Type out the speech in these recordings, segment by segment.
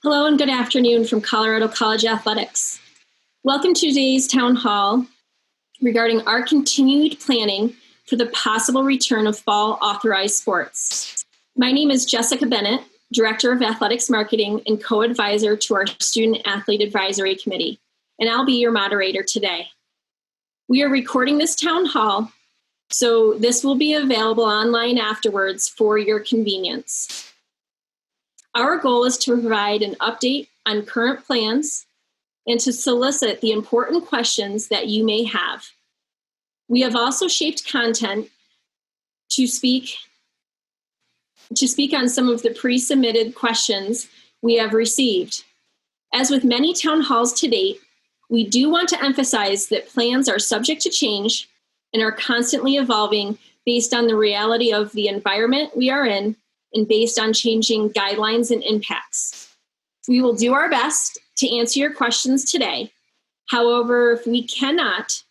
Hello and good afternoon from Colorado College Athletics. Welcome to today's town hall regarding our continued planning for the possible return of fall authorized sports. My name is Jessica Bennett, Director of Athletics Marketing and co-advisor to our Student Athlete Advisory Committee, and I'll be your moderator today. We are recording this town hall, so this will be available online afterwards for your convenience. Our goal is to provide an update on current plans and to solicit the important questions that you may have. We have also shaped content to speak on some of the pre-submitted questions we have received. As with many town halls to date, we do want to emphasize that plans are subject to change and are constantly evolving based on the reality of the environment we are in and based on changing guidelines and impacts. We will do our best to answer your questions today. However, if we cannot,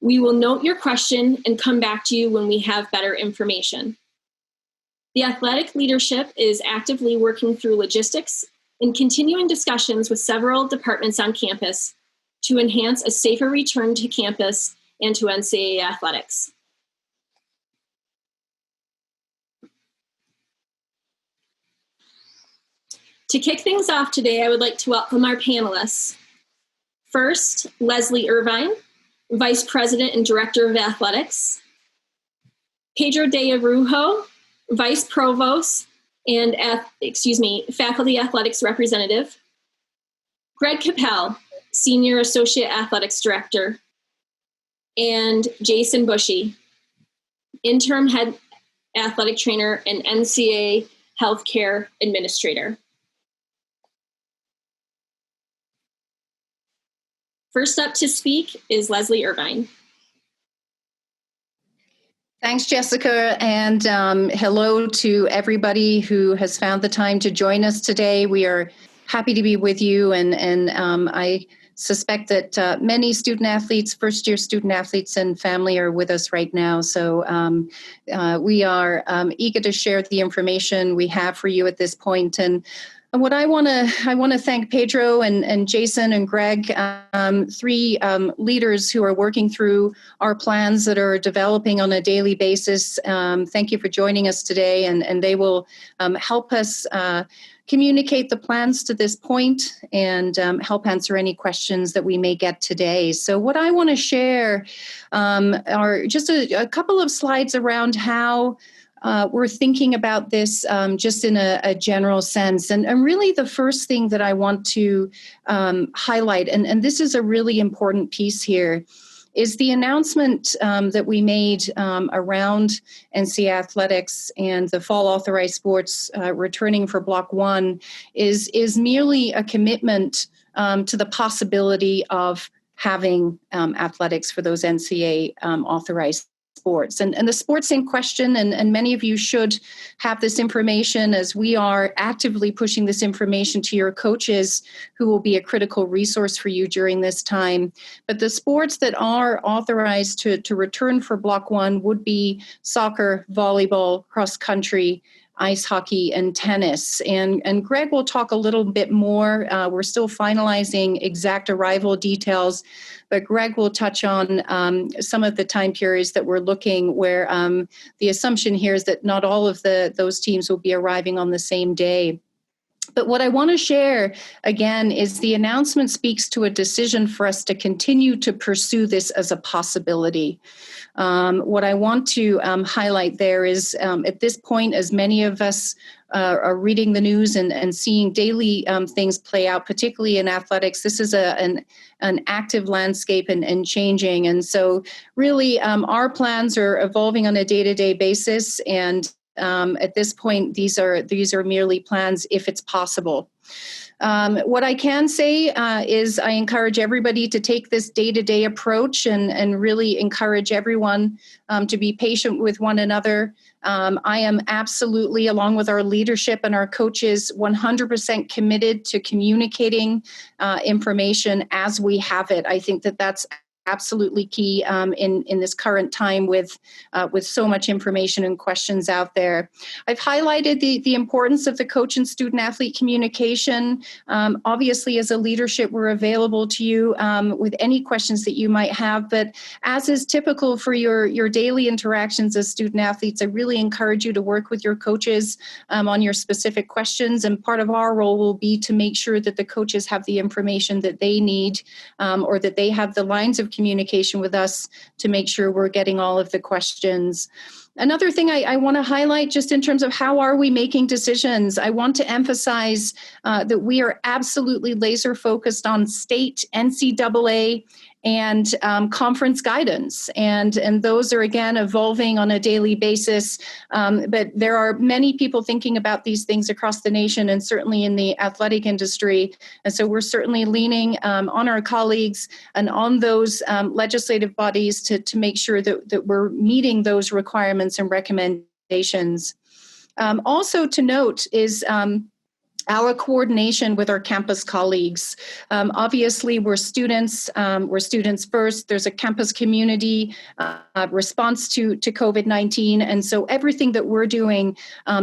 we will note your question and come back to you when we have better information. The athletic leadership is actively working through logistics and continuing discussions with several departments on campus to enhance a safer return to campus and to NCAA athletics. To kick things off today, I would like to welcome our panelists. First, Leslie Irvine, Vice President and Director of Athletics. Pedro de Arujo, Vice Provost and Faculty Athletics Representative. Greg Capel, Senior Associate Athletics Director. And Jason Bushy, Interim Head Athletic Trainer and NCAA Healthcare Administrator. First up to speak is Leslie Irvine. Thanks, Jessica, and hello to everybody who has found the time to join us today. We are happy to be with you, and I suspect that many student athletes, first-year student athletes and family are with us right now. So we are eager to share the information we have for you at this point. And what I want to thank Pedro and Jason and Greg, three leaders who are working through our plans that are developing on a daily basis. Thank you for joining us today, and they will help us communicate the plans to this point and help answer any questions that we may get today. So what I want to share are just a couple of slides around how we're thinking about this just in a general sense. And really the first thing that I want to highlight, and this is a really important piece here, is the announcement that we made around NCAA athletics and the fall authorized sports returning for Block 1 is merely a commitment to the possibility of having athletics for those NCAA authorized sports. And the sports in question, and many of you should have this information as we are actively pushing this information to your coaches who will be a critical resource for you during this time. But the sports that are authorized to return for Block 1 would be soccer, volleyball, cross country, ice hockey, and tennis. And Greg will talk a little bit more. We're still finalizing exact arrival details, but Greg will touch on some of the time periods that we're looking where the assumption here is that not all of those teams will be arriving on the same day. But what I want to share, again, is the announcement speaks to a decision for us to continue to pursue this as a possibility. What I want to highlight there is at this point, as many of us are reading the news and seeing daily things play out, particularly in athletics, this is an active landscape and changing. And so really our plans are evolving on a day-to-day basis, and at this point, these are merely plans if it's possible. What I can say is I encourage everybody to take this day-to-day approach and really encourage everyone to be patient with one another. I am absolutely, along with our leadership and our coaches, 100% committed to communicating information as we have it. I think that that's absolutely key in this current time with so much information and questions out there. I've highlighted the importance of the coach and student athlete communication. Obviously, as a leadership, we're available to you with any questions that you might have. But as is typical for your daily interactions as student athletes, I really encourage you to work with your coaches on your specific questions. And part of our role will be to make sure that the coaches have the information that they need, or that they have the lines of communication with us to make sure we're getting all of the questions. Another thing I want to highlight, just in terms of how are we making decisions, I want to emphasize that we are absolutely laser focused on state, NCAA, and conference guidance. And those are, again, evolving on a daily basis. But there are many people thinking about these things across the nation and certainly in the athletic industry. And so we're certainly leaning on our colleagues and on those legislative bodies to make sure that we're meeting those requirements and recommendations. Also to note is our coordination with our campus colleagues. Obviously, we're students first. There's a campus community response to COVID-19. And so everything that we're doing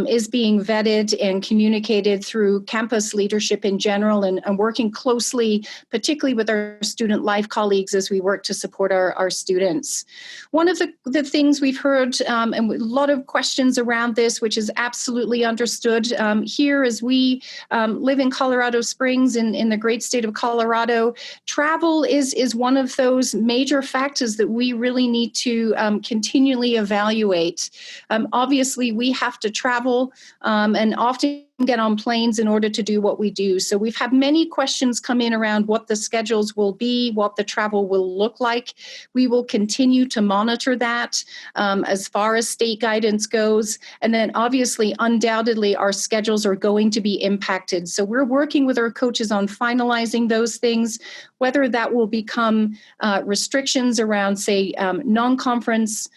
is being vetted and communicated through campus leadership in general, and working closely, particularly with our student life colleagues as we work to support our students. One of the things we've heard, and a lot of questions around this, which is absolutely understood here as we live in Colorado Springs in the great state of Colorado. Travel is one of those major factors that we really need to continually evaluate. Obviously, we have to travel and often get on planes in order to do what we do. So we've had many questions come in around what the schedules will be, what the travel will look like. We will continue to monitor that as far as state guidance goes. And then obviously, undoubtedly, our schedules are going to be impacted. So we're working with our coaches on finalizing those things, whether that will become restrictions around, say, non-conference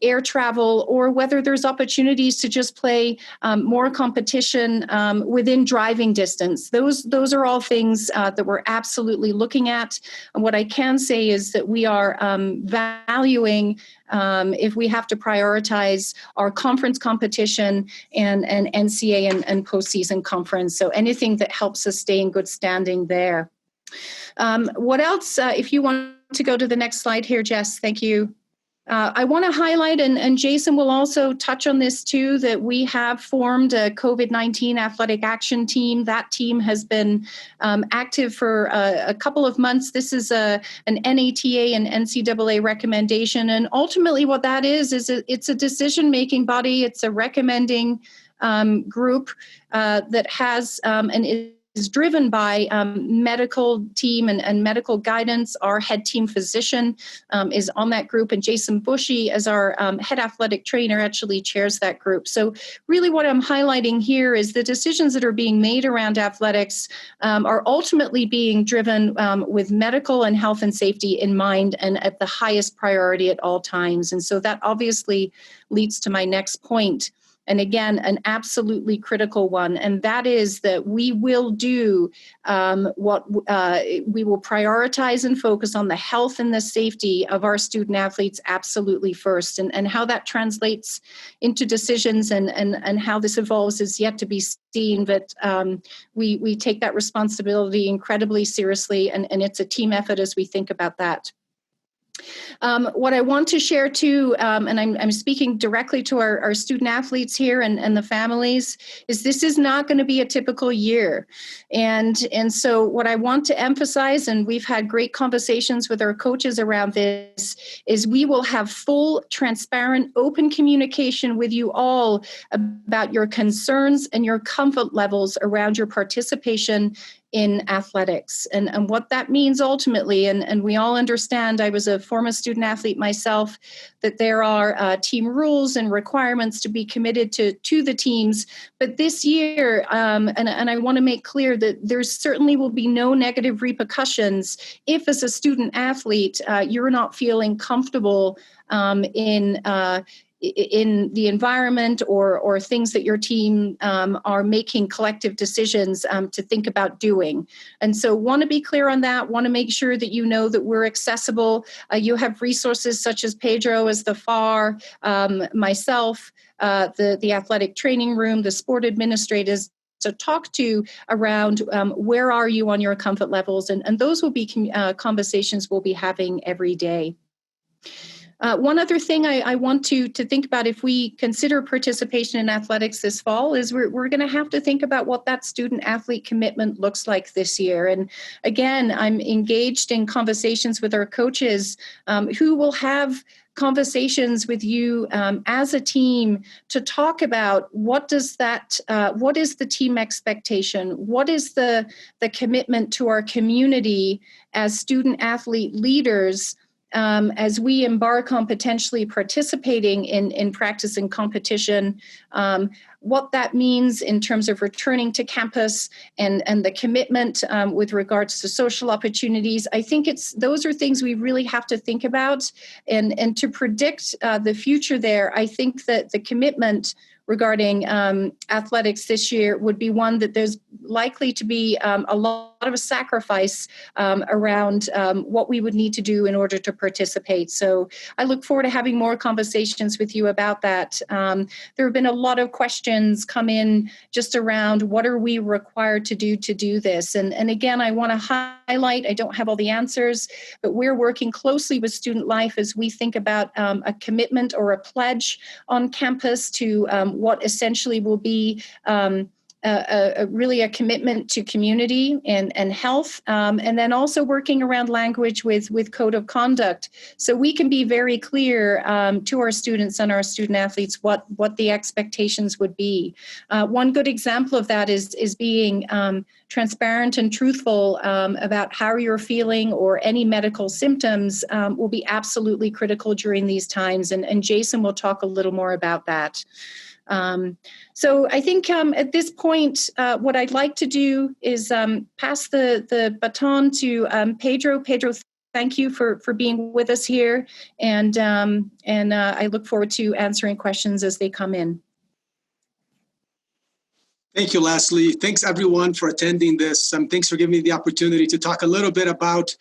air travel, or whether there's opportunities to just play more competition within driving distance. Those are all things that we're absolutely looking at. And what I can say is that we are valuing, if we have to prioritize, our conference competition and NCAA and postseason conference. So anything that helps us stay in good standing there. What else? If you want to go to the next slide here, Jess, thank you. I want to highlight, and Jason will also touch on this too, that we have formed a COVID-19 athletic action team. That team has been active for a couple of months. This is an NATA and NCAA recommendation. And ultimately what that is it's a decision-making body. It's a recommending group that has and is driven by medical team and medical guidance. Our head team physician is on that group, and Jason Bushy, as our head athletic trainer, actually chairs that group. So really what I'm highlighting here is the decisions that are being made around athletics are ultimately being driven with medical and health and safety in mind and at the highest priority at all times. And so that obviously leads to my next point. And again, an absolutely critical one, and that is that we will do we will prioritize and focus on the health and the safety of our student athletes absolutely first. And how that translates into decisions and how this evolves is yet to be seen. But we take that responsibility incredibly seriously, and it's a team effort as we think about that. What I want to share too, and I'm speaking directly to our student athletes here and the families, is this is not going to be a typical year. And so what I want to emphasize, and we've had great conversations with our coaches around this, is we will have full, transparent, open communication with you all about your concerns and your comfort levels around your participation in athletics and what that means ultimately. And we all understand, I was a former student athlete myself, that there are team rules and requirements to be committed to the teams. But this year, and I want to make clear that there certainly will be no negative repercussions if, as a student athlete, you're not feeling comfortable in in the environment or things that your team are making collective decisions to think about doing. And so want to be clear on that, want to make sure that you know that we're accessible. You have resources such as Pedro as the FAR, myself, the athletic training room, the sport administrators to talk to around where are you on your comfort levels. And those will be conversations we'll be having every day. One other thing I want to think about if we consider participation in athletics this fall is we're going to have to think about what that student athlete commitment looks like this year. And again, I'm engaged in conversations with our coaches who will have conversations with you as a team to talk about what is the team expectation, what is the commitment to our community as student athlete leaders, as we embark on potentially participating in practice and competition, what that means in terms of returning to campus and the commitment with regards to social opportunities. I think those are things we really have to think about and to predict the future there. I think that the commitment regarding athletics this year would be one that there's likely to be a lot of sacrifice around what we would need to do in order to participate. So I look forward to having more conversations with you about that. There have been a lot of questions come in just around what are we required to do this. And again, I want to highlight, I don't have all the answers, but we're working closely with Student Life as we think about a commitment or a pledge on campus to what essentially will be really a commitment to community and health, and then also working around language with code of conduct, so we can be very clear to our students and our student athletes what the expectations would be. One good example of that is being transparent and truthful about how you're feeling or any medical symptoms will be absolutely critical during these times, and Jason will talk a little more about that. So I think at this point, what I'd like to do is pass the baton to Pedro. Pedro, thank you for being with us here, and I look forward to answering questions as they come in. Thank you, Leslie. Thanks, everyone, for attending this. Thanks for giving me the opportunity to talk a little bit about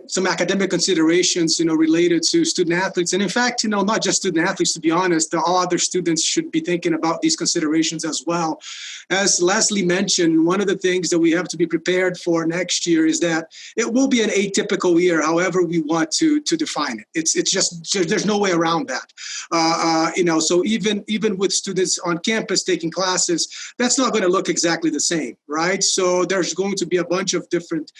some academic considerations, related to student athletes. And in fact, not just student athletes, to be honest, all other students should be thinking about these considerations as well. As Leslie mentioned, one of the things that we have to be prepared for next year is that it will be an atypical year, however we want to define it. It's just, there's no way around that. So even with students on campus taking classes, that's not going to look exactly the same, right? So there's going to be a bunch of different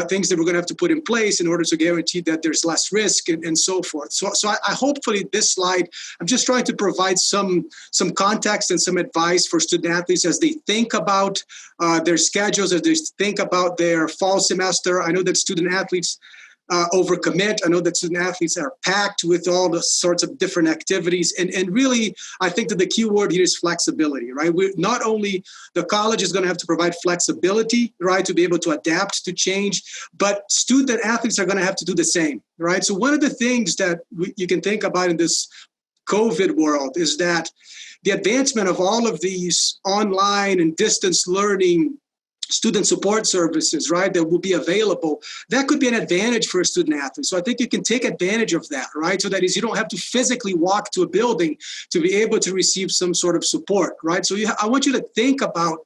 things that we're going to have to put in place in order to guarantee that there's less risk and so forth. So I hopefully this slide, I'm just trying to provide some context and some advice for student athletes as they think about their schedules, as they think about their fall semester. I know that student athletes overcommit. I know that student athletes are packed with all the sorts of different activities. And really, I think that the key word here is flexibility, right? Not only the college is going to have to provide flexibility, right, to be able to adapt to change, but student athletes are going to have to do the same, right? So one of the things that you can think about in this COVID world is that the advancement of all of these online and distance learning student support services, right, that will be available, that could be an advantage for a student athlete. So I think you can take advantage of that, right? So that is, you don't have to physically walk to a building to be able to receive some sort of support, right? So I want you to think about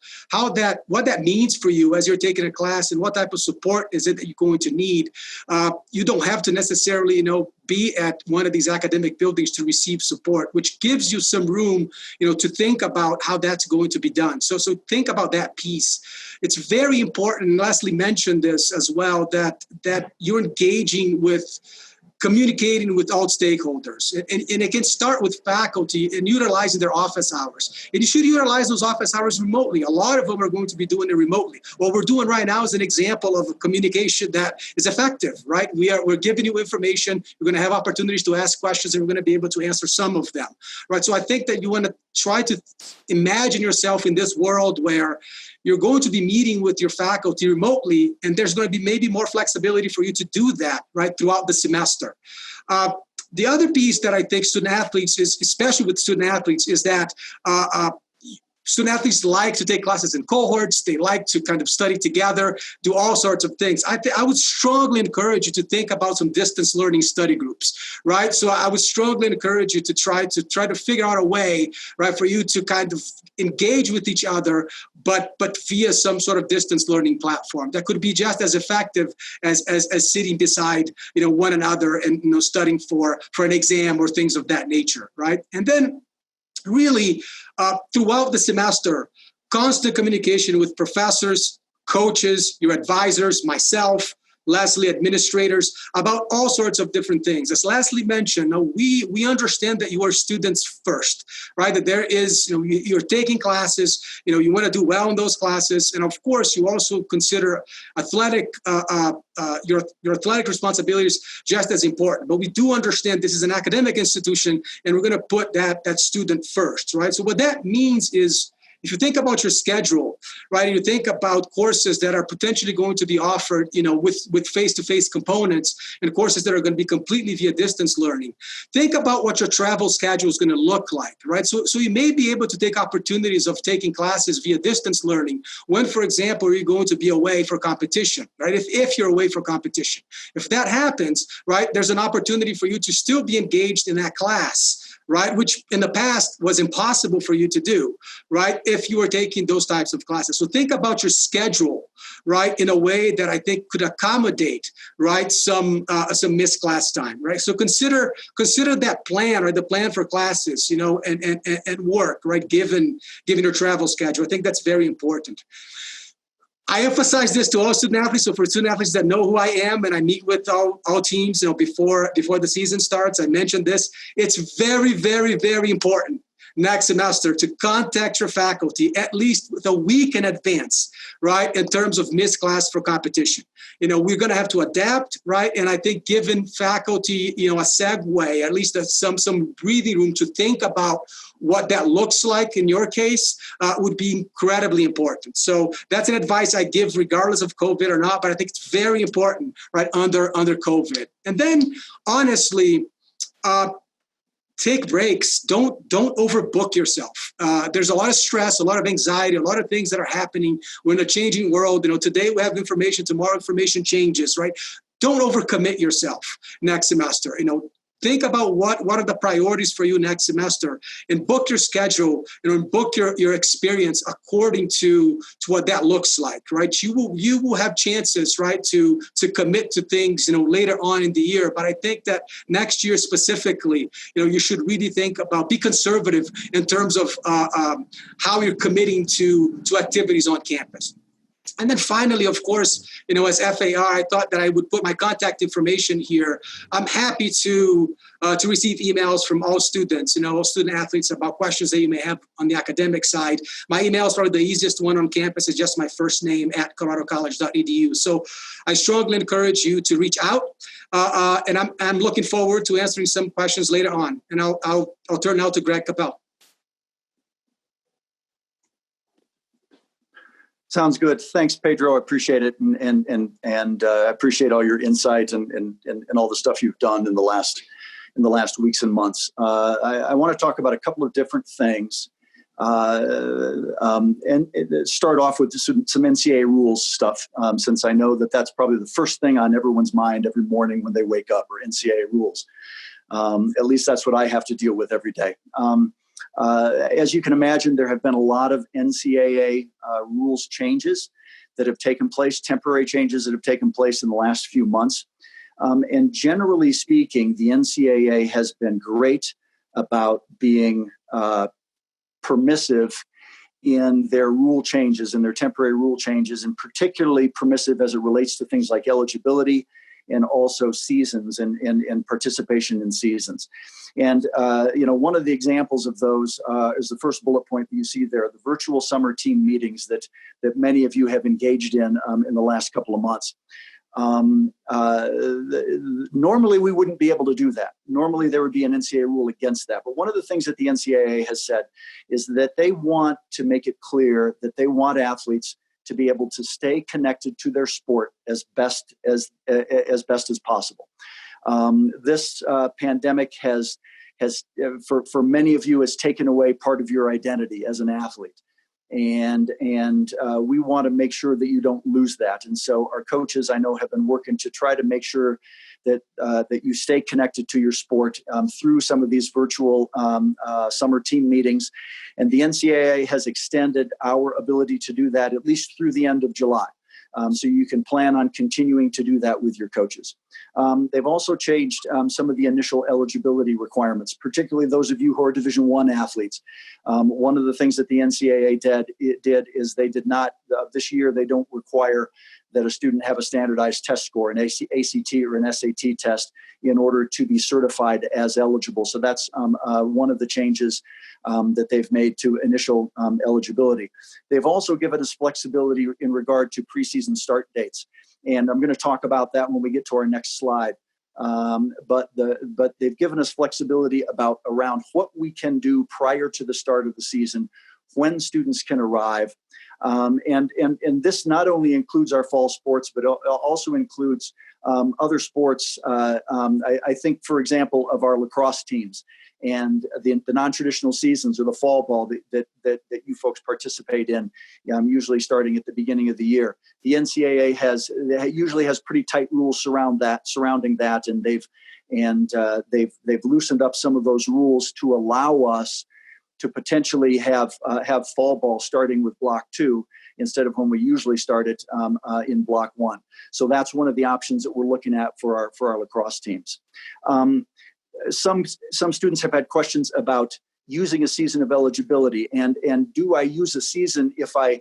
what that means for you as you're taking a class and what type of support is it that you're going to need. You don't have to necessarily, be at one of these academic buildings to receive support, which gives you some room, to think about how that's going to be done. So think about that piece. It's very important, and Leslie mentioned this as well, that you're engaging with communicating with all stakeholders. And it can start with faculty and utilizing their office hours. And you should utilize those office hours remotely. A lot of them are going to be doing it remotely. What we're doing right now is an example of a communication that is effective, right? We're giving you information. You're going to have opportunities to ask questions, and we're going to be able to answer some of them, right? So I think that you want to try to imagine yourself in this world where you're going to be meeting with your faculty remotely, and there's going to be maybe more flexibility for you to do that, right, throughout the semester. The other piece that I think student athletes is, especially with student athletes, is that student athletes like to take classes in cohorts. They like to kind of study together, do all sorts of things. I would strongly encourage you to think about some distance learning study groups, right? So I would strongly encourage you to try to figure out a way, right, for you to kind of engage with each other, but via some sort of distance learning platform that could be just as effective as sitting beside, one another and, studying for an exam or things of that nature, right? And then really, throughout the semester, constant communication with professors, coaches, your advisors, myself, Leslie, administrators, about all sorts of different things. As Leslie mentioned, we understand that you are students first, right? That there is, you're taking classes, you want to do well in those classes. And of course, you also consider your athletic responsibilities just as important. But we do understand this is an academic institution, and we're going to put that student first, right? So what that means is, if you think about your schedule, right, and you think about courses that are potentially going to be offered, with face-to-face components, and courses that are going to be completely via distance learning, think about what your travel schedule is going to look like, right? So you may be able to take opportunities of taking classes via distance learning when, for example, you're going to be away for competition, right? If you're away for competition. If that happens, right, there's an opportunity for you to still be engaged in that class, right, which in the past was impossible for you to do, right, if you were taking those types of classes. So think about your schedule, right, in a way that I think could accommodate, right, some missed class time, right? So consider that plan, right, the plan for classes, and work, right, given your travel schedule. I think that's very important. I emphasize this to all student athletes. So for student athletes that know who I am, and I meet with all teams, before the season starts, I mentioned this. It's very, very, very important next semester to contact your faculty at least with a week in advance, right, in terms of missed class for competition. We're going to have to adapt, right? And I think giving faculty, a segue, at least some breathing room to think about what that looks like in your case would be incredibly important. So that's an advice I give regardless of COVID or not, but I think it's very important, right, under COVID. And then, honestly, take breaks. Don't overbook yourself. There's a lot of stress, a lot of anxiety, a lot of things that are happening. We're in a changing world. Today we have information, tomorrow information changes, right? Don't overcommit yourself next semester. Think about what are the priorities for you next semester, and book your schedule, and book your experience according to what that looks like, right? You will have chances, right, to commit to things, later on in the year. But I think that next year specifically, you should really think about, be conservative in terms of how you're committing to activities on campus. And then finally, of course, as FAR, I thought that I would put my contact information here. I'm happy to receive emails from all students, all student athletes about questions that you may have on the academic side. My email is probably the easiest one on campus. It's just my first name @coloradocollege.edu. So I strongly encourage you to reach out, and I'm looking forward to answering some questions later on. And I'll turn now to Greg Capel. Sounds good. Thanks, Pedro. I appreciate it, and I appreciate all your insight and all the stuff you've done in the last weeks and months. I want to talk about a couple of different things, and start off with some NCAA rules stuff, since I know that's probably the first thing on everyone's mind every morning when they wake up, are NCAA rules. At least that's what I have to deal with every day. As you can imagine, there have been a lot of NCAA rules changes that have taken place, temporary changes that have taken place in the last few months. And generally speaking, the NCAA has been great about being permissive in their rule changes and their temporary rule changes, and particularly permissive as it relates to things like eligibility and also seasons and participation in seasons. And, one of the examples of those is the first bullet point that you see there, the virtual summer team meetings that many of you have engaged in the last couple of months. Normally, we wouldn't be able to do that. Normally, there would be an NCAA rule against that. But one of the things that the NCAA has said is that they want to make it clear that they want athletes to be able to stay connected to their sport as best as possible. This pandemic has for many of you has taken away part of your identity as an athlete. And we want to make sure that you don't lose that. And so our coaches, I know, have been working to try to make sure that you stay connected to your sport through some of these virtual summer team meetings. And the NCAA has extended our ability to do that at least through the end of July. So you can plan on continuing to do that with your coaches. They've also changed some of the initial eligibility requirements, particularly those of you who are Division I athletes. One of the things that the NCAA did is they did not, this year, they don't require that a student have a standardized test score, an ACT or an SAT test, in order to be certified as eligible. So that's one of the changes that they've made to initial eligibility. They've also given us flexibility in regard to preseason start dates. And I'm going to talk about that when we get to our next slide. But they've given us flexibility around what we can do prior to the start of the season, when students can arrive. And this not only includes our fall sports, but also includes other sports. I think, for example, of our lacrosse teams and the non-traditional seasons or the fall ball that you folks participate in, usually starting at the beginning of the year. The NCAA usually has pretty tight rules surrounding that, and they've loosened up some of those rules to allow us to potentially have fall ball starting with Block 2 instead of when we usually start it in Block 1. So that's one of the options that we're looking at for our lacrosse teams. Some students have had questions about using a season of eligibility, and do I use a season if I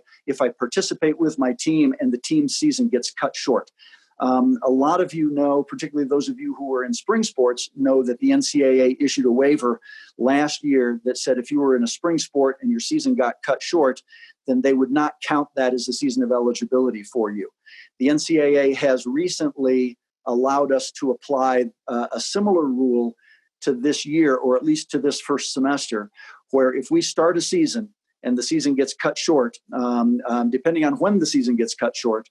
participate with my team and the team's season gets cut short? A lot of you know, particularly those of you who are in spring sports, know that the NCAA issued a waiver last year that said if you were in a spring sport and your season got cut short, then they would not count that as a season of eligibility for you. The NCAA has recently allowed us to apply a similar rule to this year, or at least to this first semester, where if we start a season and the season gets cut short, depending on when the season gets cut short,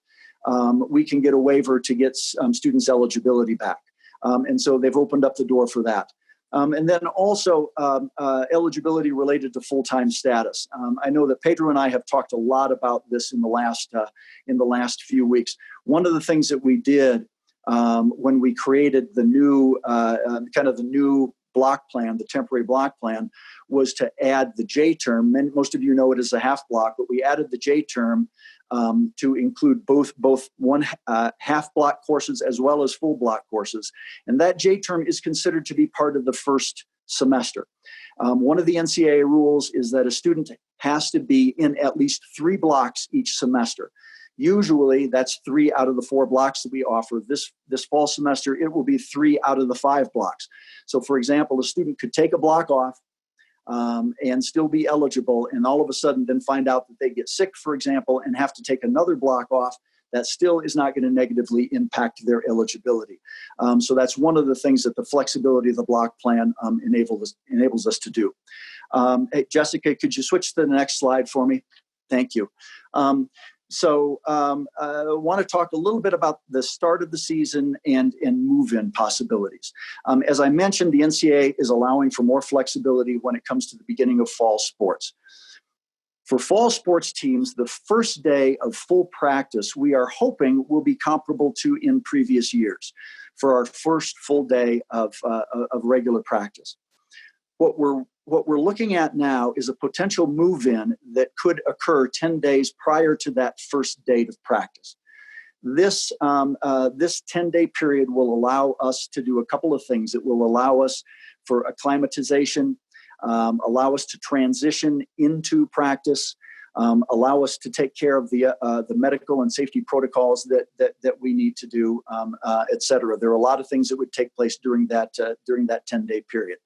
we can get a waiver to get students' eligibility back. And so they've opened up the door for that. And then also eligibility related to full-time status. I know that Pedro and I have talked a lot about this in the last few weeks. One of the things that we did when we created the new the new block plan, the temporary block plan, was to add the J term. Most of you know it as a half block, but we added the J term to include both one half block courses as well as full block courses. And that J term is considered to be part of the first semester. One of the NCAA rules is that a student has to be in at least 3 blocks each semester. Usually that's 3 out of the 4 blocks that we offer. This fall semester, it will be 3 out of the 5 blocks. So for example, a student could take a block off and still be eligible, and all of a sudden then find out that they get sick, for example, and have to take another block off. That still is not going to negatively impact their eligibility. So that's one of the things that the flexibility of the block plan enables us to do. Hey, Jessica, could you switch to the next slide for me? Thank you. So I want to talk a little bit about the start of the season and move-in possibilities. As I mentioned, the NCAA is allowing for more flexibility when it comes to the beginning of fall sports. For fall sports teams, the first day of full practice, we are hoping will be comparable to in previous years for our first full day of regular practice. What we're looking at now is a potential move-in that could occur 10 days prior to that first date of practice. This 10-day period will allow us to do a couple of things. It will allow us for acclimatization, allow us to transition into practice, allow us to take care of the medical and safety protocols that we need to do, et cetera. There are a lot of things that would take place during that 10-day period.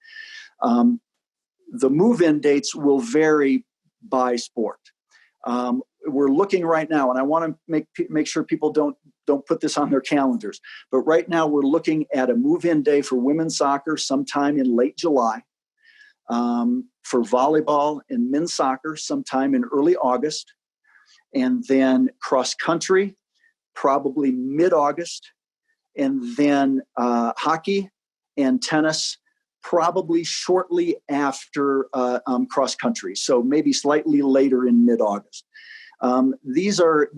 The move-in dates will vary by sport. we're looking right now, and I want to make sure people don't put this on their calendars. But right now, we're looking at a move-in day for women's soccer sometime in late July, for volleyball and men's soccer sometime in early August, and then cross country probably mid-August, and then hockey and tennis probably shortly after cross country, so maybe slightly later in mid-August. These are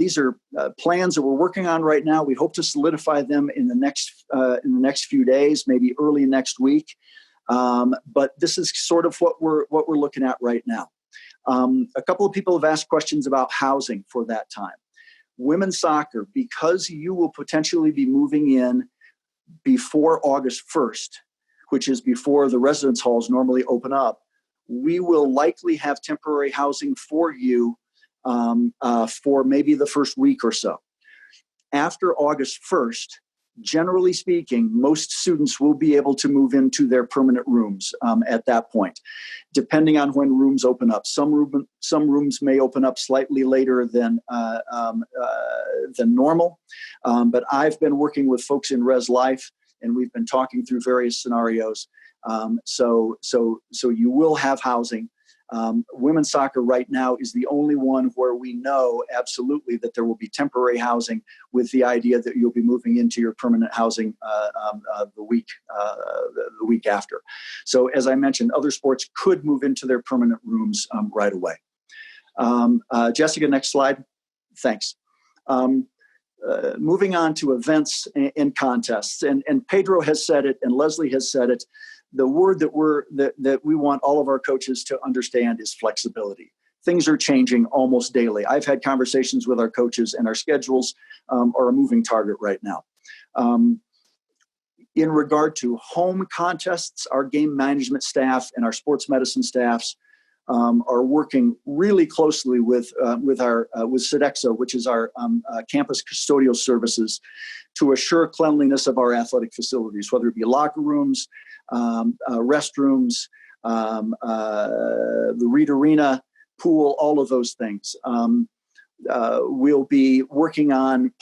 plans that we're working on right now. We hope to solidify them in the next few days, maybe early next week. But this is sort of what we're looking at right now. A couple of people have asked questions about housing for that time. Women's soccer, because you will potentially be moving in before August 1st, which is before the residence halls normally open up, we will likely have temporary housing for you for maybe the first week or so. After August 1st, generally speaking, most students will be able to move into their permanent rooms at that point, depending on when rooms open up. Some rooms may open up slightly later than normal, but I've been working with folks in Res Life, and we've been talking through various scenarios. So you will have housing. Women's soccer right now is the only one where we know absolutely that there will be temporary housing, with the idea that you'll be moving into your permanent housing the week after. So as I mentioned, other sports could move into their permanent rooms right away. Jessica, next slide. Thanks. Moving on to events and contests, and Pedro has said it, and Leslie has said it. The word that we want all of our coaches to understand is flexibility. Things are changing almost daily. I've had conversations with our coaches, and our schedules are a moving target right now. In regard to home contests, our game management staff and our sports medicine staffs are working really closely with Sodexo, which is our campus custodial services, to assure cleanliness of our athletic facilities, whether it be locker rooms, restrooms, the Reed Arena, pool, all of those things. We'll be working on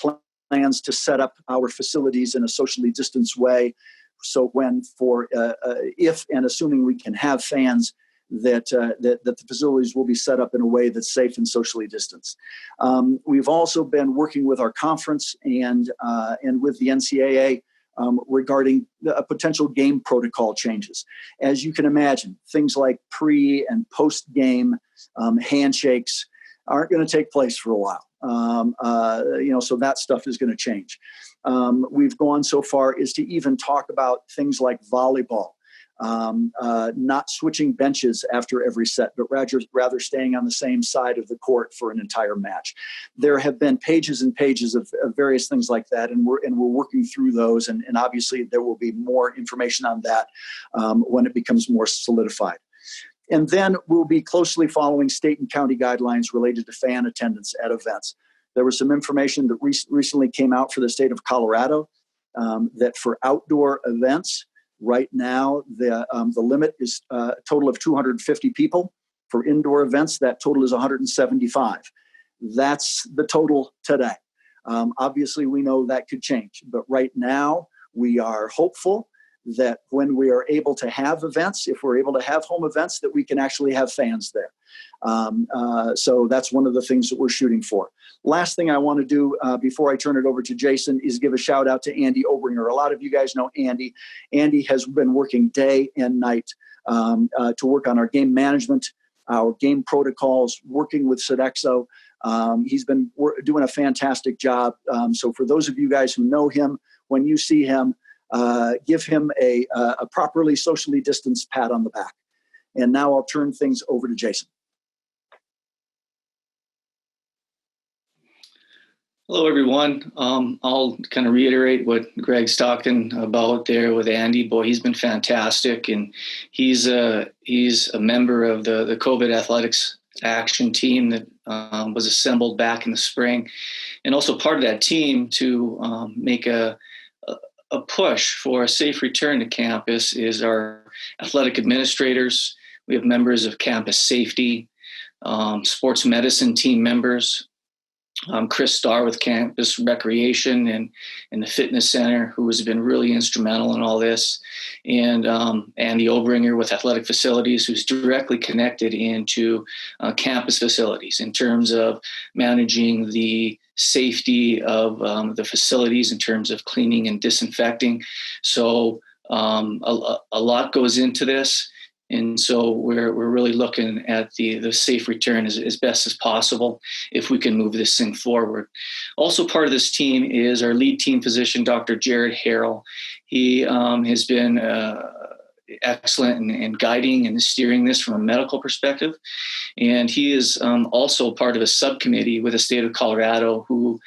plans to set up our facilities in a socially distanced way. So if and assuming we can have fans, that the facilities will be set up in a way that's safe and socially distanced. We've also been working with our conference and with the NCAA regarding potential game protocol changes. As you can imagine, things like pre and post game handshakes aren't going to take place for a while. So that stuff is going to change. We've gone so far as to even talk about things like volleyball. Not switching benches after every set, but rather staying on the same side of the court for an entire match. There have been pages and pages of various things like that, and we're working through those. And obviously, there will be more information on that when it becomes more solidified. And then we'll be closely following state and county guidelines related to fan attendance at events. There was some information that recently came out for the state of Colorado that for outdoor events, right now, the limit is a total of 250 people. For indoor events, that total is 175. That's the total today. Obviously, we know that could change. But right now, we are hopeful that when we are able to have events, if we're able to have home events, that we can actually have fans there. So that's one of the things that we're shooting for. Last thing I want to do before I turn it over to Jason is give a shout out to Andy Obringer. A lot of you guys know Andy. Andy has been working day and night to work on our game management, our game protocols, working with Sodexo. He's been doing a fantastic job. So for those of you guys who know him, when you see him, give him a properly socially distanced pat on the back. And now I'll turn things over to Jason. Hello, everyone. I'll kind of reiterate what Greg's talking about there with Andy. Boy, he's been fantastic, and he's a member of the COVID Athletics Action Team that was assembled back in the spring, and also part of that team to make a push for a safe return to campus is our athletic administrators. We have members of campus safety, sports medicine team members, Chris Starr with Campus Recreation and the Fitness Center, who has been really instrumental in all this, and Andy Obringer with Athletic Facilities, who's directly connected into campus facilities in terms of managing the safety of the facilities in terms of cleaning and disinfecting. So a lot goes into this. And so we're really looking at the safe return as best as possible if we can move this thing forward. Also part of this team is our lead team physician, Dr. Jared Harrell. He has been excellent in guiding and steering this from a medical perspective. And he is also part of a subcommittee with the state of Colorado who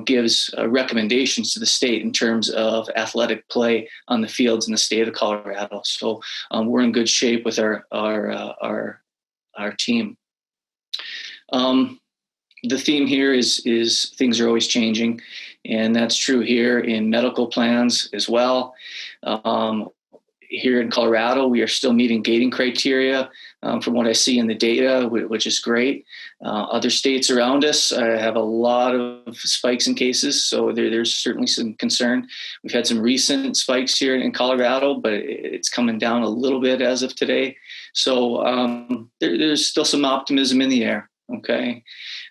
gives recommendations to the state in terms of athletic play on the fields in the state of Colorado. So we're in good shape with our team. The theme here is things are always changing, and that's true here in medical plans as well. Here in Colorado, we are still meeting gating criteria from what I see in the data, which is great. Other states around us have a lot of spikes in cases, so there's certainly some concern. We've had some recent spikes here in Colorado, but it's coming down a little bit as of today. So there's still some optimism in the air, okay?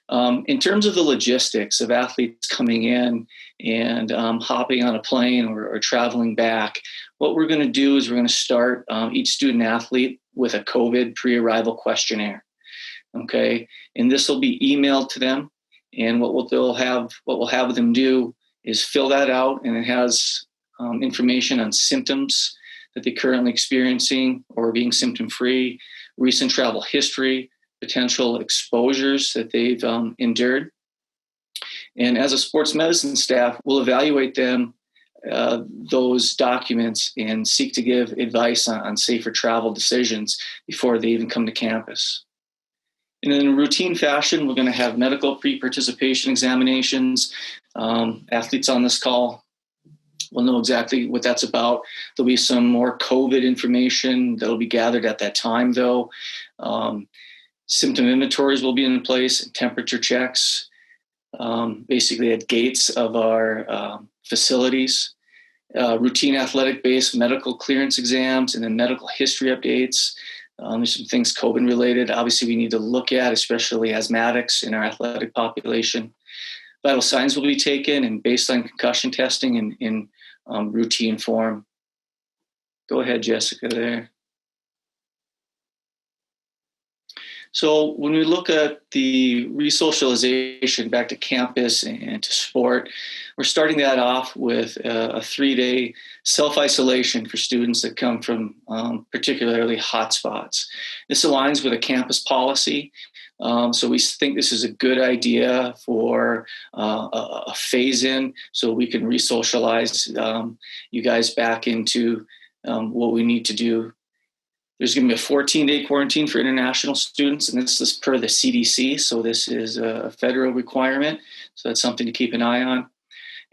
In terms of the logistics of athletes coming in and hopping on a plane or traveling back, what we're going to do is we're going to start each student athlete with a COVID pre-arrival questionnaire. Okay, and this will be emailed to them, and what we'll have them do is fill that out, and it has information on symptoms that they're currently experiencing or being symptom-free, recent travel history, potential exposures that they've endured. And as a sports medicine staff, we'll evaluate them, those documents, and seek to give advice on safer travel decisions before they even come to campus. And in a routine fashion, we're going to have medical pre-participation examinations. Athletes on this call will know exactly what that's about. There'll be some more COVID information that'll be gathered at that time, though. Symptom inventories will be in place, and temperature checks, basically at gates of our facilities. Routine athletic-based medical clearance exams, and then medical history updates. There's some things COVID related. Obviously, we need to look at, especially asthmatics in our athletic population. Vital signs will be taken and baseline concussion testing in routine form. Go ahead, Jessica, there. So when we look at the resocialization back to campus and to sport, we're starting that off with a 3-day self-isolation for students that come from particularly hotspots. This aligns with a campus policy. So we think this is a good idea for a phase-in so we can resocialize you guys back into what we need to do. There's going to be a 14-day quarantine for international students, and this is per the CDC, so this is a federal requirement, so that's something to keep an eye on.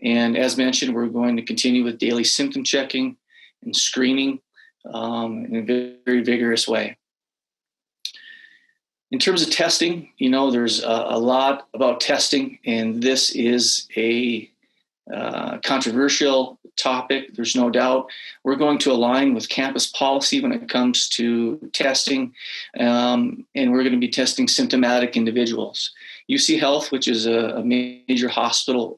And as mentioned, we're going to continue with daily symptom checking and screening in a very vigorous way. In terms of testing, there's a lot about testing, and this is a controversial topic. There's no doubt. We're going to align with campus policy when it comes to testing, and we're going to be testing symptomatic individuals. UC Health, which is a major hospital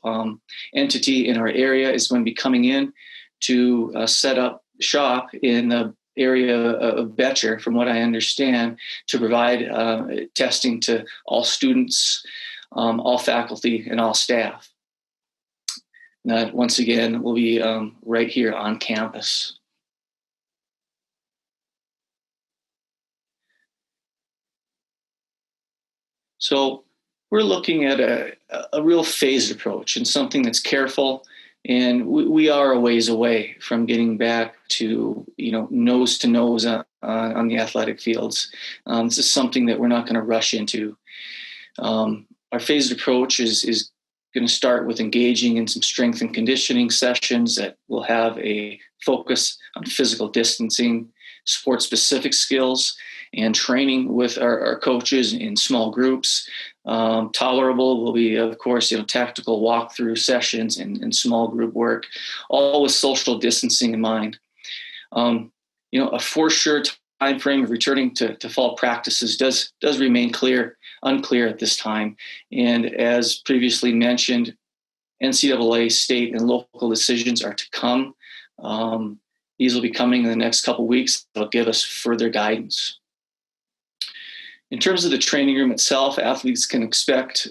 entity in our area, is going to be coming in to set up shop in the area of Betcher, from what I understand, to provide testing to all students, all faculty, and all staff. That, once again, will be right here on campus. So we're looking at a real phased approach and something that's careful. And we are a ways away from getting back to, nose to nose on the athletic fields. This is something that we're not going to rush into. Our phased approach is going to start with engaging in some strength and conditioning sessions that will have a focus on physical distancing, sport-specific skills, and training with our coaches in small groups. Tolerable will be, of course, tactical walkthrough sessions and small group work, all with social distancing in mind. A for sure time frame of returning to fall practices does remain unclear at this time. And as previously mentioned, NCAA state and local decisions are to come. These will be coming in the next couple of weeks. They'll give us further guidance. In terms of the training room itself, athletes can expect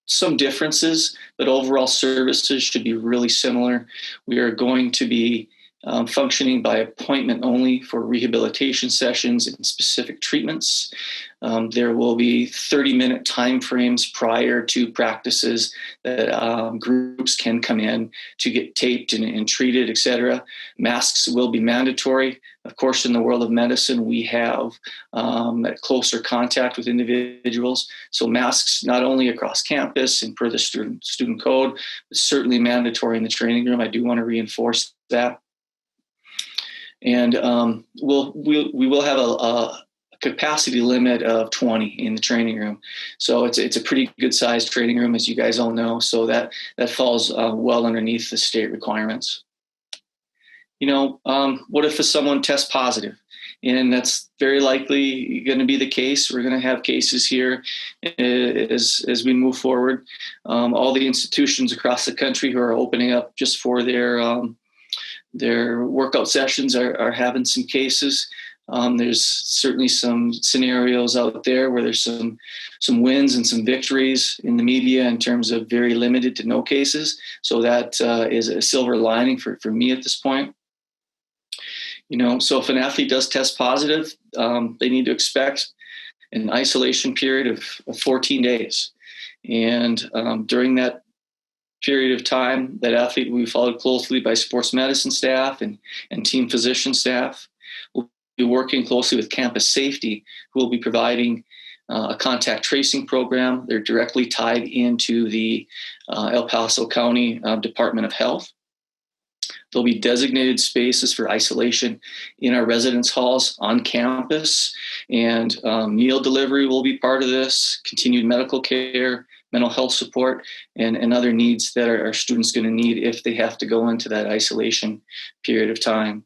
some differences, but overall services should be really similar. We are going to be functioning by appointment only for rehabilitation sessions and specific treatments. There will be 30-minute time frames prior to practices that groups can come in to get taped and treated, etc. Masks will be mandatory. Of course, in the world of medicine, we have closer contact with individuals. So masks not only across campus and per the student code, but certainly mandatory in the training room. I do want to reinforce that. And we will have a capacity limit of 20 in the training room. So it's a pretty good sized training room, as you guys all know. So that falls well underneath the state requirements. What if someone tests positive? And that's very likely going to be the case. We're going to have cases here as we move forward. All the institutions across the country who are opening up just for their workout sessions are having some cases. There's certainly some scenarios out there where there's some wins and some victories in the media in terms of very limited to no cases. So that is a silver lining for me at this point. So if an athlete does test positive, they need to expect an isolation period of 14 days. And during that period of time, that athlete will be followed closely by sports medicine staff and team physician staff. We'll be working closely with campus safety, who will be providing a contact tracing program. They're directly tied into the El Paso County Department of Health. There'll be designated spaces for isolation in our residence halls on campus, and meal delivery will be part of this, continued medical care, mental health support, and other needs that our students going to need if they have to go into that isolation period of time.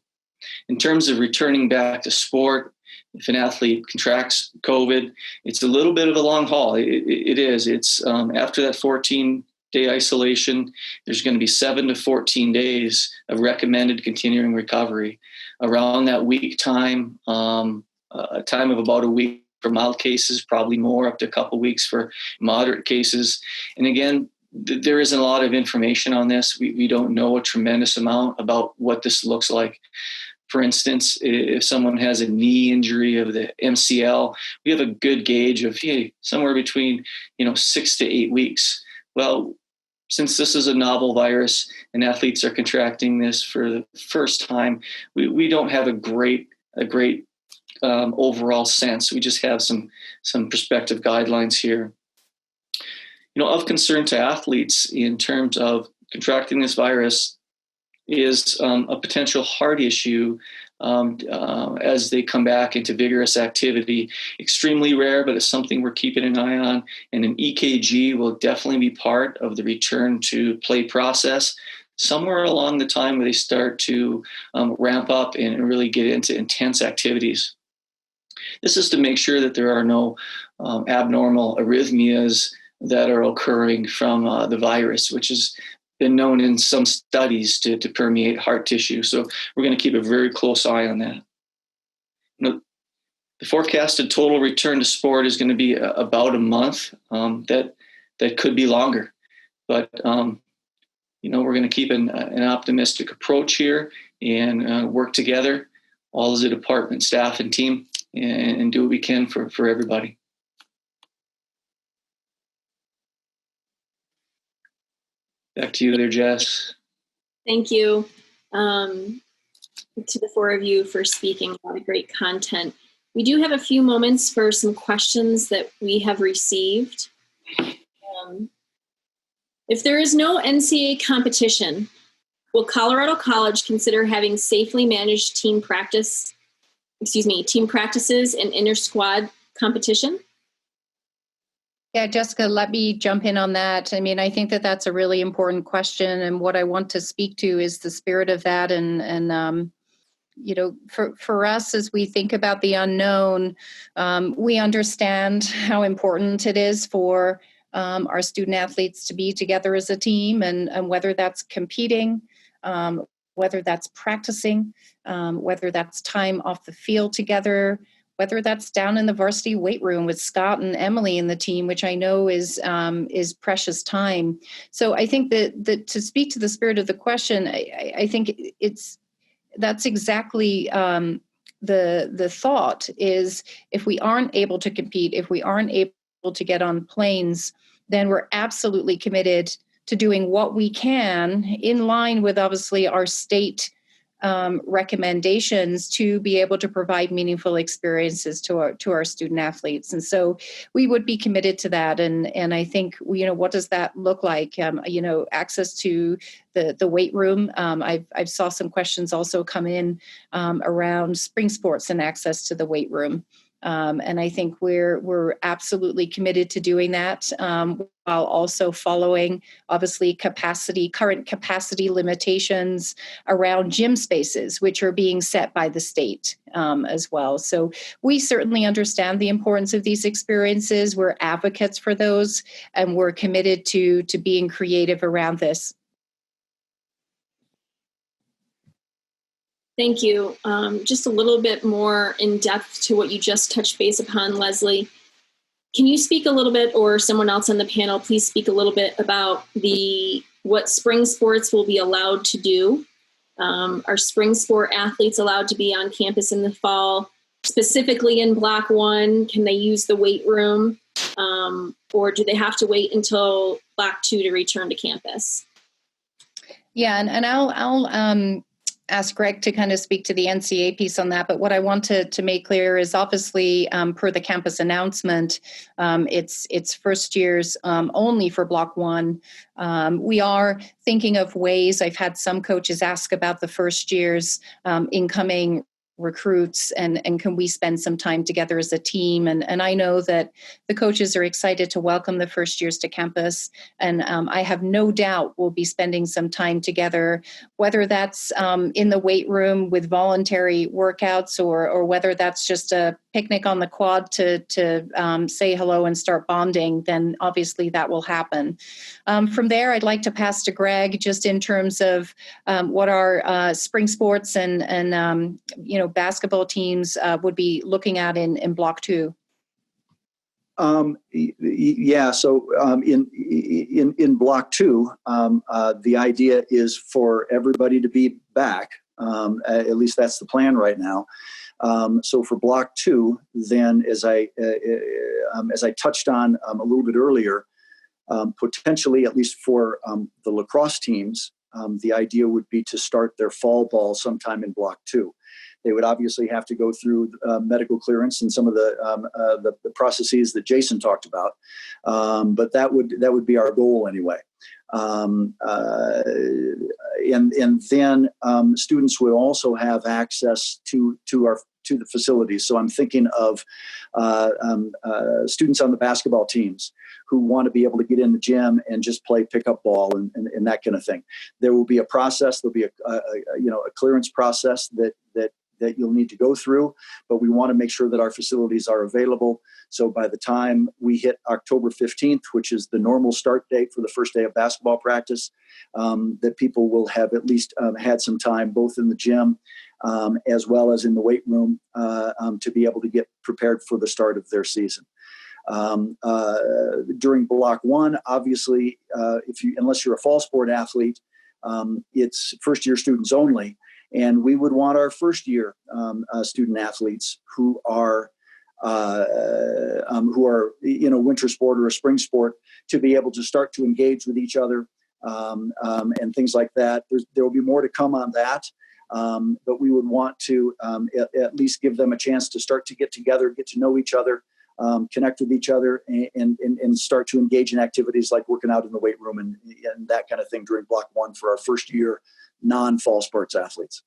In terms of returning back to sport, if an athlete contracts COVID, it's a little bit of a long haul. It is. It's after that 14-day isolation, there's going to be 7 to 14 days of recommended continuing recovery. Around that week time, a time of about a week for mild cases, probably more, up to a couple weeks for moderate cases. And again, there isn't a lot of information on this. We don't know a tremendous amount about what this looks like. For instance, if someone has a knee injury of the MCL, we have a good gauge of somewhere between 6 to 8 weeks. Well, since this is a novel virus and athletes are contracting this for the first time, we don't have a great overall sense. We just have some prospective guidelines here. Of concern to athletes in terms of contracting this virus is a potential heart issue as they come back into vigorous activity. Extremely rare, but it's something we're keeping an eye on. And an EKG will definitely be part of the return to play process, somewhere along the time where they start to ramp up and really get into intense activities. This is to make sure that there are no abnormal arrhythmias that are occurring from the virus, which has been known in some studies to permeate heart tissue. So we're going to keep a very close eye on that. The forecasted total return to sport is going to be about a month. That could be longer, but we're going to keep an optimistic approach here and work together, all as a department, staff, and team, and do what we can for everybody. Back to you there, Jess. Thank you to the four of you for speaking. A lot of great content. We do have a few moments for some questions that we have received. If there is no NCAA competition, will Colorado College consider having safely managed team practice team practices and inter-squad competition? Yeah, Jessica, let me jump in on that. I mean, I think that that's a really important question. And what I want to speak to is the spirit of that. And for us, as we think about the unknown, we understand how important it is for our student athletes to be together as a team, and whether that's competing, whether that's practicing, whether that's time off the field together, whether that's down in the varsity weight room with Scott and Emily in the team, which I know is precious time. So I think that to speak to the spirit of the question, I think that's exactly the thought is, if we aren't able to compete, if we aren't able to get on planes, then we're absolutely committed to doing what we can in line with obviously our state recommendations to be able to provide meaningful experiences to our student athletes. And so we would be committed to that. And I think, what does that look like? Access to the weight room. I've saw some questions also come in around spring sports and access to the weight room. And I think we're absolutely committed to doing that, while also following, obviously, current capacity limitations around gym spaces, which are being set by the state as well. So we certainly understand the importance of these experiences. We're advocates for those, and we're committed to being creative around this. Thank you. Just a little bit more in depth to what you just touched base upon, Leslie. Can you speak a little bit, or someone else on the panel, please speak a little bit about what spring sports will be allowed to do? Are spring sport athletes allowed to be on campus in the fall? Specifically in Block 1, can they use the weight room? Or do they have to wait until Block 2 to return to campus? Yeah, and I'll ask Greg to kind of speak to the NCAA piece on that. But what I want to make clear is, obviously, per the campus announcement, it's first years only for Block 1. We are thinking of ways. I've had some coaches ask about the first years incoming recruits, and can we spend some time together as a team? And I know that the coaches are excited to welcome the first years to campus, and I have no doubt we'll be spending some time together, whether that's in the weight room with voluntary workouts, or whether that's just a picnic on the quad to say hello and start bonding. Then obviously that will happen. From there, I'd like to pass to Greg just in terms of what our spring sports and basketball teams would be looking at in Block 2. Yeah. So in Block 2, the idea is for everybody to be back. At least that's the plan right now. So for Block 2, then as I touched on a little bit earlier, potentially, at least for the lacrosse teams, the idea would be to start their fall ball sometime in Block 2. They would obviously have to go through medical clearance and some of the processes that Jason talked about, but that would be our goal anyway. And then students would also have access to the facilities. So I'm thinking of students on the basketball teams who want to be able to get in the gym and just play pickup ball and that kind of thing. There will be a process. There'll be a clearance process that you'll need to go through, but we want to make sure that our facilities are available. So by the time we hit October 15th, which is the normal start date for the first day of basketball practice, that people will have at least had some time both in the gym as well as in the weight room to be able to get prepared for the start of their season. During Block 1, obviously, unless you're a fall sport athlete, it's first year students only. And we would want our first year student athletes who are winter sport or a spring sport to be able to start to engage with each other and things like that. There will be more to come on that, but we would want to at least give them a chance to start to get together, get to know each other, connect with each other, and start to engage in activities like working out in the weight room and that kind of thing during Block 1 for our first year non-fall sports athletes.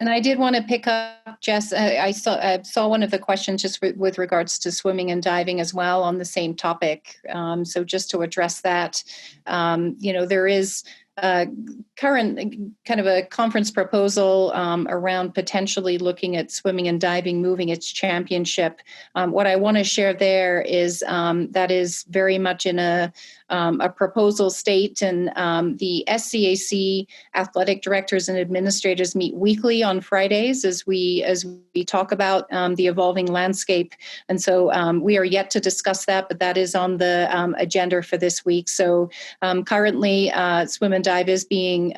And I did want to pick up, Jess, I saw one of the questions just with regards to swimming and diving as well on the same topic. So just to address that, there is current kind of a conference proposal around potentially looking at swimming and diving, moving its championship. What I want to share there is that is very much in a proposal state, and the SCAC athletic directors and administrators meet weekly on Fridays as we talk about the evolving landscape. And so we are yet to discuss that, but that is on the agenda for this week. So currently, swim and dive is being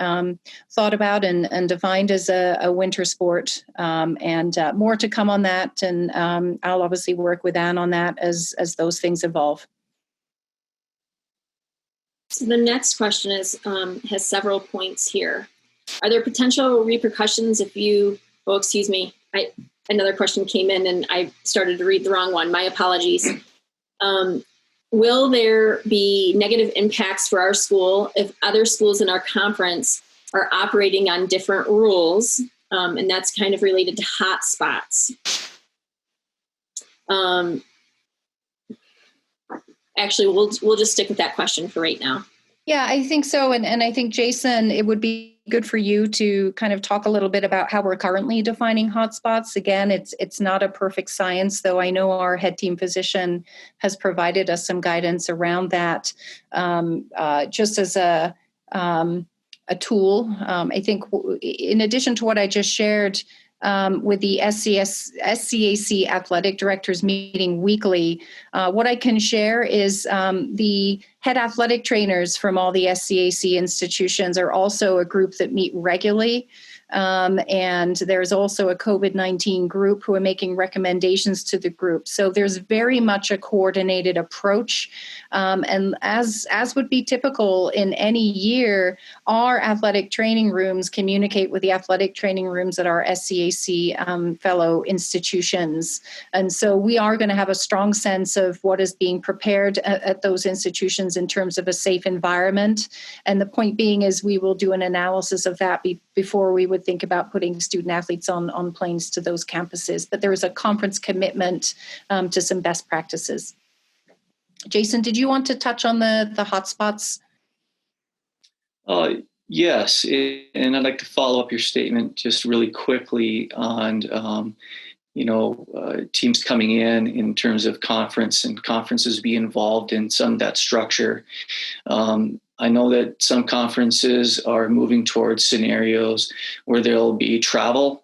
thought about and defined as a winter sport, and more to come on that. And I'll obviously work with Anne on that as those things evolve. So the next question is has several points here. Are there potential repercussions if you? Oh, excuse me. Another question came in and I started to read the wrong one. My apologies. Will there be negative impacts for our school if other schools in our conference are operating on different rules? And that's kind of related to hotspots. Actually, we'll just stick with that question for right now. Yeah, I think so. And I think, Jason, it would be good for you to kind of talk a little bit about how we're currently defining hotspots. Again, it's not a perfect science, though I know our head team physician has provided us some guidance around that, just as a tool. I think in addition to what I just shared, with the SCAC athletic directors meeting weekly, what I can share is the head athletic trainers from all the SCAC institutions are also a group that meet regularly. And there's also a COVID-19 group who are making recommendations to the group. So there's very much a coordinated approach. And as would be typical in any year, our athletic training rooms communicate with the athletic training rooms at our SCAC fellow institutions. And so we are going to have a strong sense of what is being prepared at those institutions in terms of a safe environment. And the point being is we will do an analysis of that before we would think about putting student athletes on planes to those campuses. But there is a conference commitment to some best practices. Jason, did you want to touch on the hotspots? Yes, and I'd like to follow up your statement just really quickly on teams coming in terms of conference and conferences be involved in some of that structure. I know that some conferences are moving towards scenarios where there'll be travel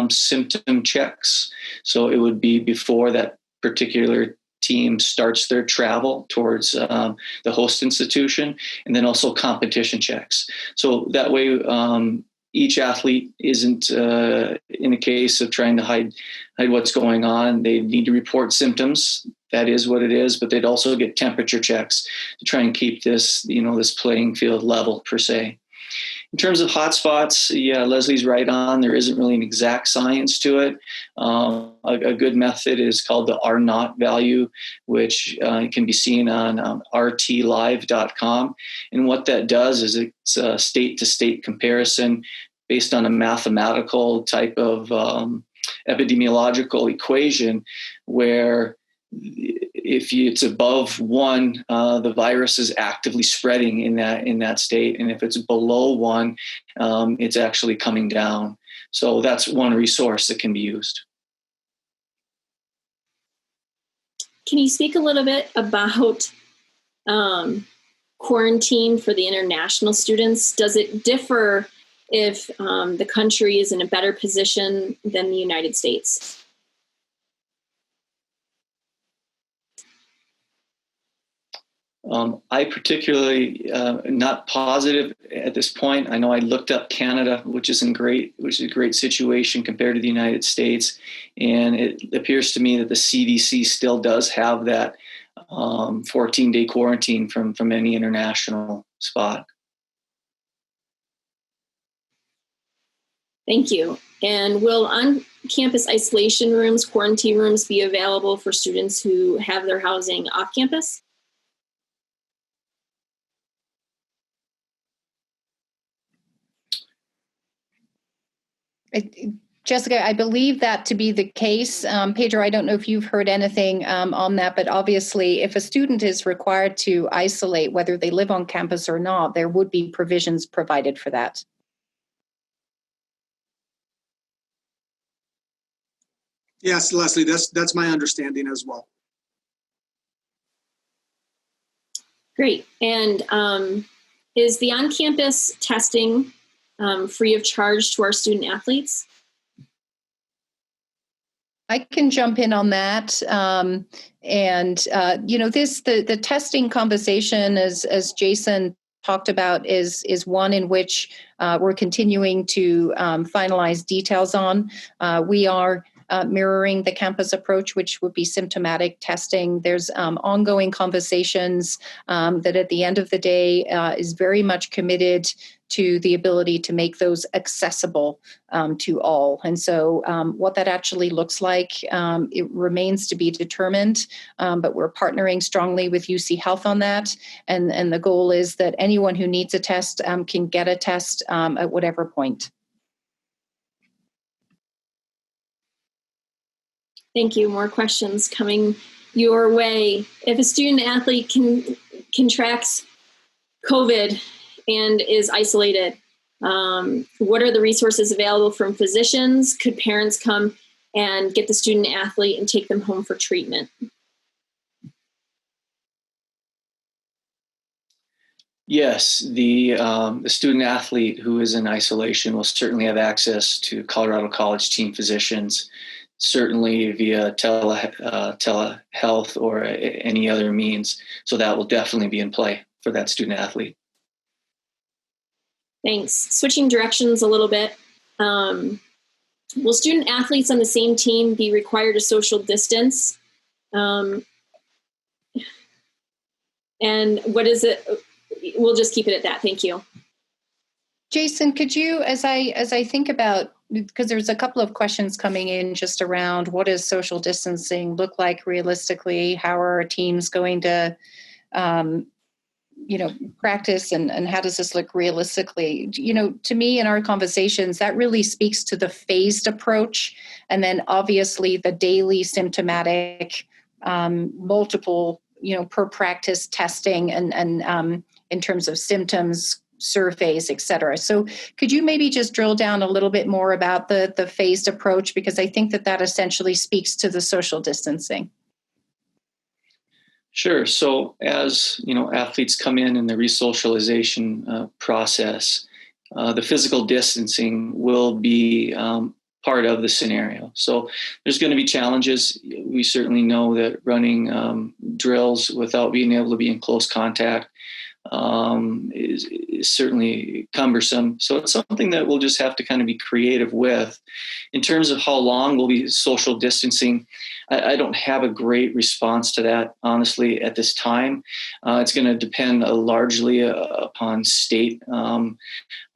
symptom checks. So it would be before that particular team starts their travel towards the host institution, and then also competition checks. So that way, each athlete isn't in a case of trying to hide what's going on. They need to report symptoms. That is what it is, but they'd also get temperature checks to try and keep this playing field level per se. In terms of hotspots, yeah, Leslie's right on. There isn't really an exact science to it. A good method is called the R0 value, which can be seen on rtlive.com. And what that does is it's a state-to-state comparison based on a mathematical type of epidemiological equation where if it's above 1, the virus is actively spreading in that state, and if it's below 1, it's actually coming down. So that's one resource that can be used. Can you speak a little bit about quarantine for the international students? Does it differ if the country is in a better position than the United States? I particularly not positive at this point. I know I looked up Canada, which is a great situation compared to the United States, and it appears to me that the CDC still does have that 14-day quarantine from any international spot. Thank you. And will on-campus isolation rooms, quarantine rooms be available for students who have their housing off campus? Jessica, I believe that to be the case. Pedro, I don't know if you've heard anything on that, but obviously if a student is required to isolate, whether they live on campus or not, there would be provisions provided for that. Yes, Leslie, that's my understanding as well. Great. And is the on-campus testing free of charge to our student athletes? I can jump in on that. The testing conversation, as Jason talked about, is one in which we're continuing to finalize details on. We are mirroring the campus approach, which would be symptomatic testing. There's ongoing conversations that at the end of the day is very much committed to the ability to make those accessible to all. And so what that actually looks like, it remains to be determined, but we're partnering strongly with UC Health on that. And the goal is that anyone who needs a test can get a test at whatever point. Thank you. More questions coming your way. If a student athlete contracts COVID and is isolated, what are the resources available from physicians? Could parents come and get the student athlete and take them home for treatment? Yes, the student athlete who is in isolation will certainly have access to Colorado College team physicians, certainly via telehealth or any other means. So that will definitely be in play for that student athlete. Thanks. Switching directions a little bit. Will student athletes on the same team be required to social distance? And what is it? We'll just keep it at that. Thank you. Jason, could you, as I think about, because there's a couple of questions coming in just around what does social distancing look like realistically? How are our teams going to, practice and how does this look realistically? To me in our conversations, that really speaks to the phased approach. And then obviously the daily symptomatic, multiple, per practice testing and in terms of symptoms, surveys, et cetera. So could you maybe just drill down a little bit more about the phased approach? Because I think that essentially speaks to the social distancing. Sure. So as athletes come in the resocialization process, the physical distancing will be part of the scenario. So there's going to be challenges. We certainly know that running drills without being able to be in close contact is certainly cumbersome. So it's something that we'll just have to kind of be creative with. In terms of how long we'll be social distancing, I don't have a great response to that, honestly, at this time. It's going to depend largely upon state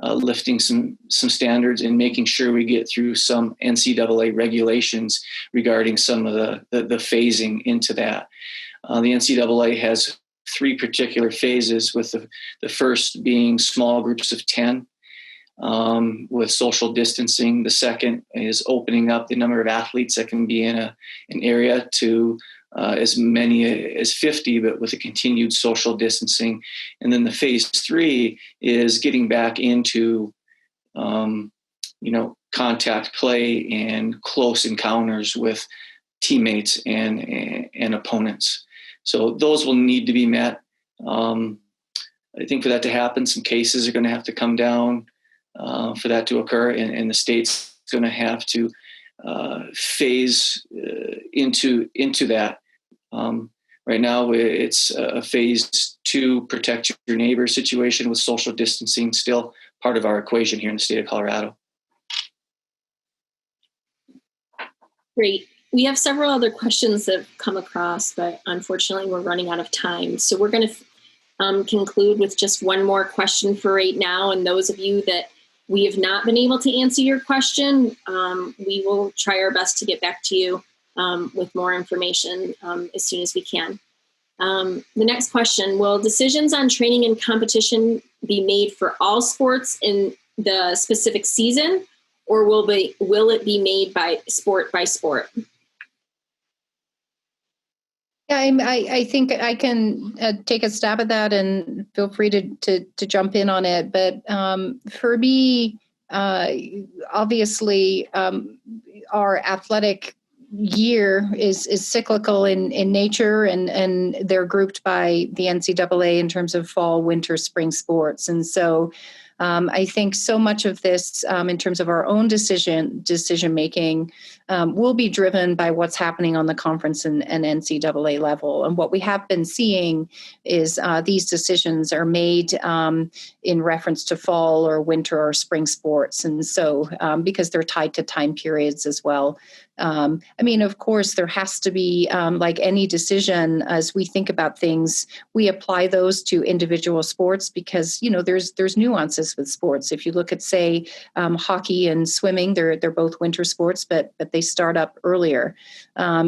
lifting some standards and making sure we get through some NCAA regulations regarding some of the phasing into that. The NCAA has 3 particular phases, with the first being small groups of 10 with social distancing. The second is opening up the number of athletes that can be in an area to as many as 50, but with a continued social distancing. And then the phase 3 is getting back into contact play and close encounters with teammates and opponents. So those will need to be met. I think for that to happen, some cases are going to have to come down for that to occur, and the state's going to have to phase into that. Right now, it's a phase 2 protect your neighbor situation, with social distancing still part of our equation here in the state of Colorado. Great. We have several other questions that have come across, but unfortunately we're running out of time. So we're going to conclude with just one more question for right now. And those of you that we have not been able to answer your question, we will try our best to get back to you with more information as soon as we can. The next question: will decisions on training and competition be made for all sports in the specific season, or will it be made by sport? Yeah, I think I can take a stab at that, and feel free to jump in on it. But for me, obviously, our athletic year is cyclical in nature, and they're grouped by the NCAA in terms of fall, winter, spring sports. And so I think so much of this, in terms of our own decision making, will be driven by what's happening on the conference and NCAA level. And what we have been seeing is these decisions are made in reference to fall or winter or spring sports. And so because they're tied to time periods as well. I mean, of course, there has to be, like any decision, as we think about things, we apply those to individual sports because, there's nuances with sports. If you look at, say, hockey and swimming, they're both winter sports, but they start up earlier.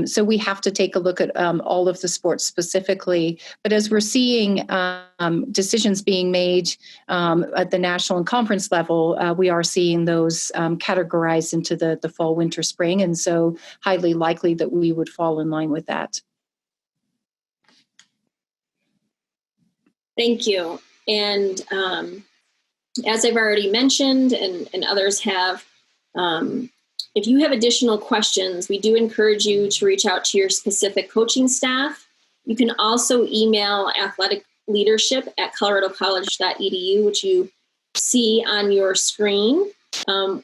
So we have to take a look at all of the sports specifically. But as we're seeing decisions being made at the national and conference level, we are seeing those categorized into the fall, winter, spring. And so highly likely that we would fall in line with that. Thank you. And as I've already mentioned, and others have, if you have additional questions, we do encourage you to reach out to your specific coaching staff. You can also email athleticleadership@coloradocollege.edu, which you see on your screen.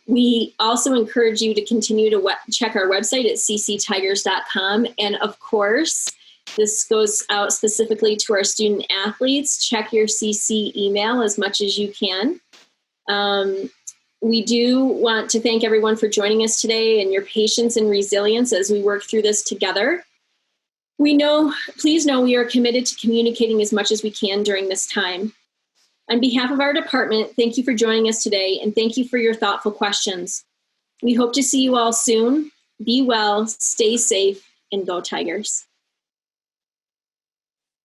We also encourage you to continue to check our website at cctigers.com. And of course, this goes out specifically to our student athletes. Check your CC email as much as you can. We do want to thank everyone for joining us today and your patience and resilience as we work through this together. Please know we are committed to communicating as much as we can during this time. On behalf of our department, thank you for joining us today, and thank you for your thoughtful questions. We hope to see you all soon. Be well, stay safe, and go Tigers.